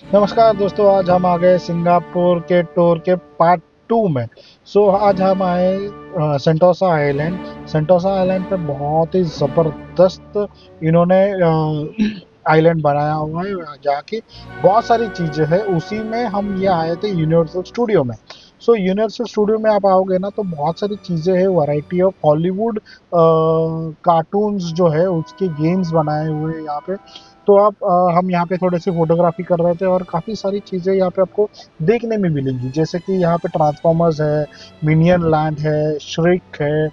नमस्कार दोस्तों, आज हम आ गए सिंगापुर के टूर के पार्ट 2 में। आज हम आए सेंटोसा आइलैंड। सेंटोसा आइलैंड पे बहुत ही ज़बरदस्त इन्होंने आइलैंड बनाया हुआ है, जाके बहुत सारी चीज़ें हैं। उसी में हम ये आए थे यूनिवर्सल स्टूडियो में। यूनिवर्सल स्टूडियो में आप आओगे ना तो बहुत सारी चीज़ें हैं, वैरायटी ऑफ हॉलीवुड कार्टून्स जो है उसके गेम्स बनाए हुए हैं यहाँ पे। हम यहाँ पे थोड़ी सी फोटोग्राफी कर रहे थे और काफ़ी सारी चीज़ें यहाँ पे आपको देखने में मिलेंगी, जैसे कि यहाँ पे ट्रांसफॉर्मर्स है, मिनियन लैंड है, श्रिक है,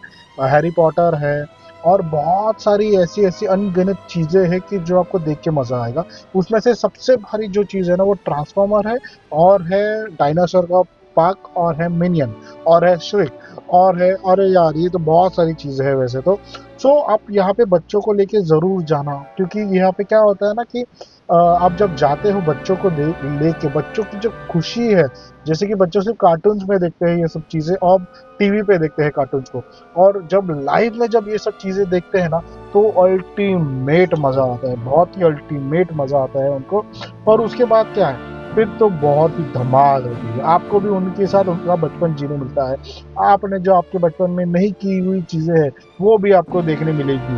हैरी पॉटर है, और बहुत सारी ऐसी ऐसी अनगिनत चीज़ें हैं कि जो आपको देख के मज़ा आएगा। उसमें से सबसे भारी जो चीज़ है ना वो ट्रांसफॉर्मर है, और है डायनासोर का पार्क, और है मिनियन, और है श्रिक, और है, अरे यार ये तो बहुत सारी चीज़ें हैं वैसे तो। आप यहाँ पे बच्चों को लेके ज़रूर जाना, क्योंकि यहाँ पे क्या होता है ना कि आप जब जाते हो बच्चों को लेके, बच्चों की जो खुशी है, जैसे कि बच्चों सिर्फ कार्टून्स में देखते हैं ये सब चीज़ें, और टीवी पे देखते हैं कार्टून्स को, और जब लाइव में जब ये सब चीज़ें देखते हैं ना तो अल्टीमेट मज़ा आता है, बहुत ही अल्टीमेट मज़ा आता है उनको। और उसके बाद क्या है, फिर तो बहुत ही धमाल होती है, आपको भी उनके साथ उनका बचपन जीने मिलता है। आपने जो आपके बचपन में नहीं की हुई चीज़ें हैं वो भी आपको देखने मिलेगी,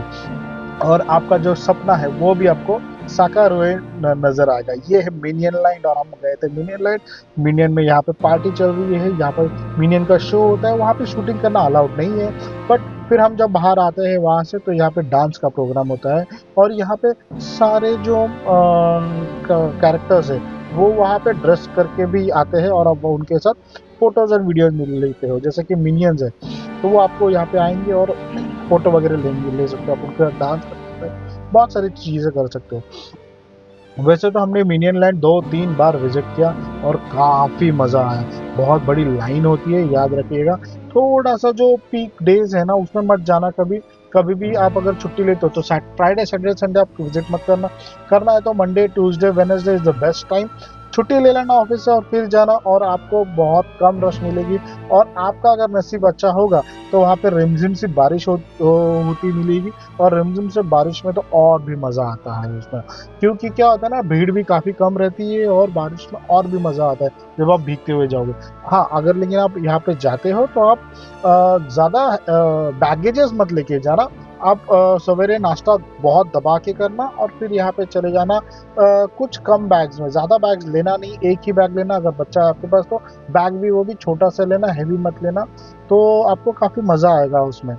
और आपका जो सपना है वो भी आपको साकार हुए नजर आएगा। ये है मिनियन लैंड, और हम गए थे मिनियन लैंड। मिनियन में यहाँ पे पार्टी चल रही है, यहाँ पर मिनियन का शो होता है, वहाँ पे शूटिंग करना अलाउड नहीं है। बट फिर हम जब बाहर आते हैं वहाँ से तो यहाँ पे डांस का प्रोग्राम होता है, और यहाँ पे सारे जो कैरेक्टर्स है वो वहाँ पे ड्रेस करके भी आते हैं, और अब उनके साथ फोटोज और वीडियोज मिल लेते हो, जैसे कि मिनियंस है तो वो आपको यहाँ पे आएंगे और फोटो वगैरह ले सकते हो, आप उनके साथ डांस कर सकते हो, बहुत सारी चीज़ें कर सकते हो। वैसे तो हमने मिनियन लैंड 2-3 बार विजिट किया और काफ़ी मज़ा आया। बहुत बड़ी लाइन होती है, याद रखिएगा। थोड़ा सा जो पीक डेज है ना उसमें मत जाना कभी। कभी भी आप अगर छुट्टी लेते हो तो फ्राइडे सैटरडे संडे आप विजिट मत करना। करना है तो Monday Tuesday Wednesday is the best time. छुट्टी ले लेना ऑफिस से और फिर जाना, और आपको बहुत कम रश मिलेगी। और आपका अगर नसीब अच्छा होगा तो वहाँ पे रिमझिम सी बारिश होती मिलेगी, और रिमझिम से बारिश में तो और भी मज़ा आता है उसमें, क्योंकि क्या होता है ना भीड़ भी काफ़ी कम रहती है, और बारिश में और भी मज़ा आता है जब आप भीगते हुए जाओगे। हाँ, अगर लेकिन आप यहाँ पे जाते हो तो आप ज़्यादा बैगेजेस मत लेके जाना। आप सवेरे नाश्ता बहुत दबा के करना, और फिर यहाँ पे चले जाना कुछ कम बैग्स में, ज़्यादा बैग्स लेना नहीं, एक ही बैग लेना। अगर बच्चा है आपके पास तो बैग भी वो भी छोटा सा लेना, हैवी मत लेना। तो आपको काफ़ी मज़ा आएगा उसमें,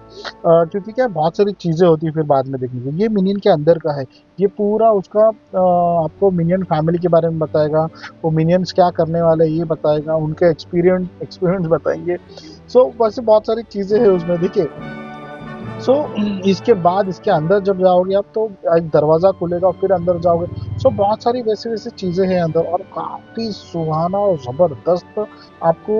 क्योंकि क्या बहुत सारी चीज़ें होती है फिर बाद में देखने को। ये मिनियन के अंदर का है, ये पूरा उसका आपको मिनियन फैमिली के बारे में बताएगा, वो मिनियंस क्या करने वाले हैं ये बताएगा, उनके एक्सपीरियंस बताएंगे। वैसे बहुत सारी चीज़ें हैं उसमें, देखिए। सो इसके बाद इसके अंदर जब जाओगे आप तो एक दरवाज़ा खुलेगा और फिर अंदर जाओगे। बहुत सारी वैसी वैसी चीज़ें हैं अंदर, और काफ़ी सुहाना और ज़बरदस्त आपको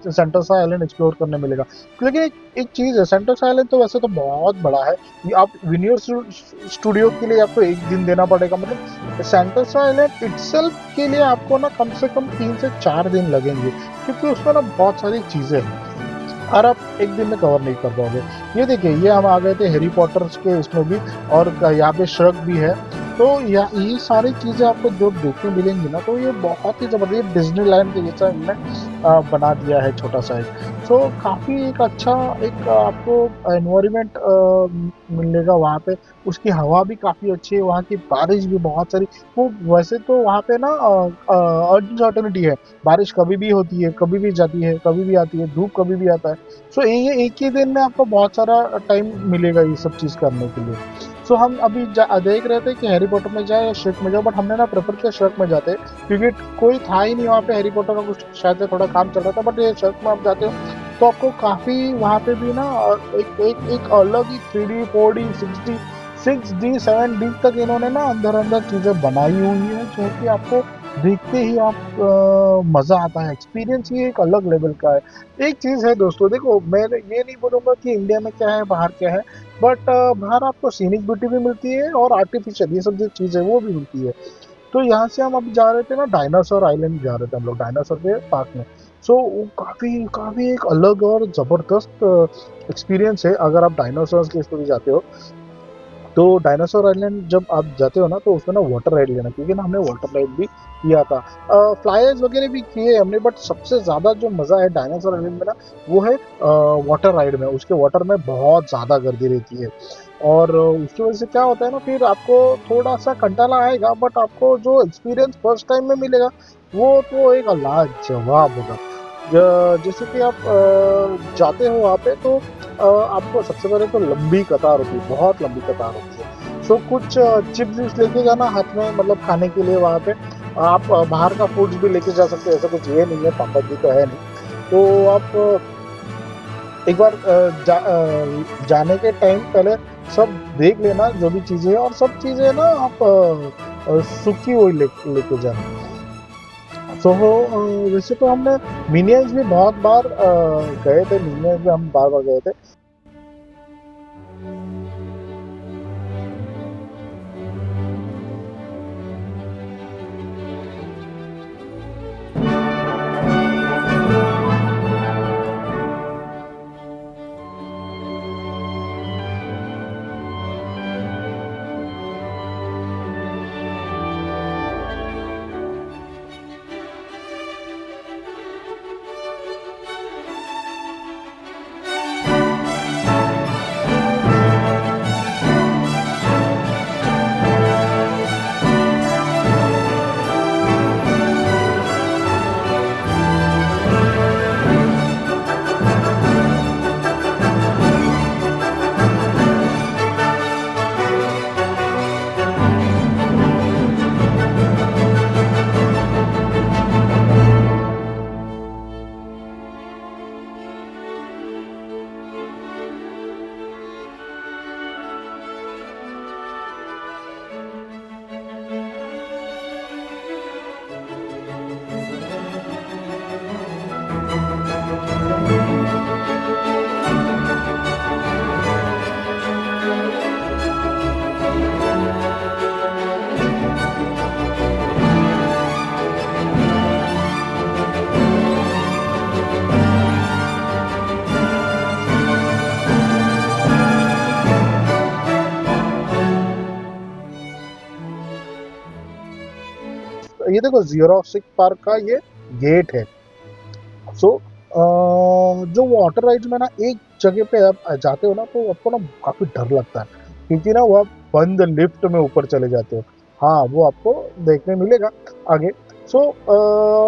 सेंटोसा आइलैंड एक्सप्लोर करने मिलेगा। लेकिन एक चीज़ है, सेंटोसा आइलैंड तो वैसे तो बहुत बड़ा है। ये आप यूनिवर्सल स्टूडियो के लिए आपको 1 दिन देना पड़ेगा, मतलब सेंटोसा आइलैंड इटसेल्फ के लिए आपको ना कम से कम 3 से 4 दिन लगेंगे, क्योंकि उसमें ना बहुत सारी चीज़ें हैं और आप 1 दिन में कवर नहीं कर पाओगे। ये देखिए, ये हम आ गए थे हैरी पॉटर्स के इसमें भी, और यहाँ पे श्रग भी है। तो ये सारी चीज़ें आपको जो देखने मिलेंगी ना तो ये बहुत ही ज़बरदस्त डिज़्नीलैंड के जैसा इनने बना दिया है छोटा सा एक। काफ़ी एक अच्छा एक आपको एनवायरनमेंट मिलेगा वहाँ पे। उसकी हवा भी काफ़ी अच्छी है, वहाँ की बारिश भी बहुत सारी। वो वैसे तो वहाँ पे ना अनसर्टेनिटी है, बारिश कभी भी होती है, कभी भी जाती है, कभी भी आती है, धूप कभी भी आता है। ये एक ही दिन में आपको बहुत सारा टाइम मिलेगा ये सब चीज़ करने के लिए। हम अभी देख रहे थे कि हैरी पॉटर में जाए या श्रेक में जाओ, बट हमने ना प्रेफर किया श्रेक में जाते, क्योंकि कोई था ही नहीं वहाँ पे। हैरी पॉटर का कुछ शायद से थोड़ा काम चल रहा था, बट ये श्रेक में आप जाते हो तो आपको काफ़ी वहाँ पे भी ना एक अलग ही 3D 4D 6D 7D तक इन्होंने ना अंदर अंदर चीज़ें बनाई हुई है, जो कि आपको देखते ही आप मज़ा आता है। एक्सपीरियंस ही एक अलग लेवल का है। एक चीज़ है दोस्तों, देखो मैं ये नहीं बोलूँगा कि इंडिया में क्या है बाहर क्या है, बट बाहर आपको सीनिक ब्यूटी भी मिलती है और आर्टिफिशियल ये सब जो चीज़ है वो भी मिलती है। तो यहाँ से हम अभी जा रहे थे ना, डायनासोर आइलैंड जा रहे थे हम लोग, डायनासोर के पार्क में। वो काफ़ी काफ़ी एक अलग और ज़बरदस्त एक्सपीरियंस है अगर आप डायनासोर्स के इस पे भी जाते हो। तो डायनासोर आइलैंड जब आप जाते हो ना तो उसमें ना वाटर राइड लेना, क्योंकि ना हमने वाटर राइड भी किया था, फ्लाइज वगैरह भी किए हमने, बट सबसे ज़्यादा जो मज़ा है डायनासोर आइलैंड में ना वो है वाटर राइड में। उसके वाटर में बहुत ज़्यादा गर्दी रहती है, और उसकी वजह से क्या होता है ना, फिर आपको थोड़ा सा कंटाला आएगा, बट आपको जो एक्सपीरियंस फर्स्ट टाइम में मिलेगा वो तो एक लाजवाब होगा। जैसे कि आप जाते हो वहाँ पे तो आपको सबसे पहले तो लंबी कतार होती है, बहुत लंबी कतार होती है। सो कुछ चिप्स विप्स लेके जाना हाथ में, मतलब खाने के लिए वहाँ पे। आप बाहर का फूड्स भी लेके जा सकते हो, ऐसा कुछ ये नहीं है, पापड़ जी तो है नहीं। तो आप एक बार जाने के टाइम पहले सब देख लेना जो भी चीज़ें हैं, और सब चीज़ें ना आप सूखी हुई लेके जाना। सो वैसे तो हमने मिनियंस भी बहुत बार गए थे, मिनियंस भी हम बार बार गए थे। ये देखो ज़ुरासिक पार्क का ये गेट है। सो जो वाटर राइड्स में ना एक जगह पे आप जाते हो ना तो आपको ना काफ़ी डर लगता है, क्योंकि ना वो आप बंद लिफ्ट में ऊपर चले जाते हो। हाँ, वो आपको देखने मिलेगा आगे। सो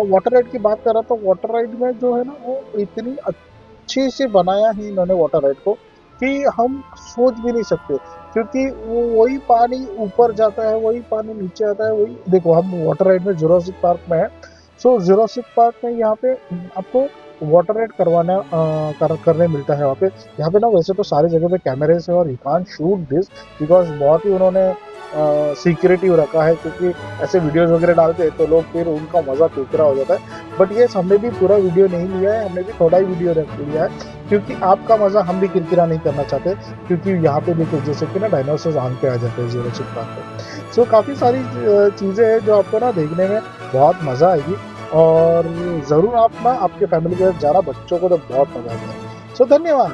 वाटर राइड की बात कर रहा था, वाटर राइड में जो है ना वो इतनी अच्छे से बनाया है इन्होंने वाटर राइड को कि हम सोच भी नहीं सकते, क्योंकि वो वही पानी ऊपर जाता है, वही पानी नीचे आता है, वही देखो हम वाटर राइड में जुरासिक पार्क में है। सो जुरासिक पार्क में यहाँ पे आपको वाटर राइड करने मिलता है वहाँ पे। यहाँ पे ना वैसे तो सारी जगह पे कैमरेस है, और you can't shoot this because बहुत ही उन्होंने सिक्योरिटी रखा है, क्योंकि ऐसे वीडियोस वगैरह डालते हैं तो लोग फिर उनका मज़ा किरकिरा हो जाता है। बट ये हमने भी पूरा वीडियो नहीं लिया है, हमने भी थोड़ा ही वीडियो रख लिया है, क्योंकि आपका मज़ा हम भी किरकिरा नहीं करना चाहते। क्योंकि यहाँ पे देखो जैसे कि ना डायनासोर आंग पे आ जाते हैं जुरासिक पार्क पे। सो काफ़ी सारी चीज़ें हैं जो आपको ना देखने में बहुत मज़ा आएगी, और ज़रूर आप ना आपके फैमिली के साथ जाना, बच्चों को तो बहुत मज़ा आता है। सो धन्यवाद।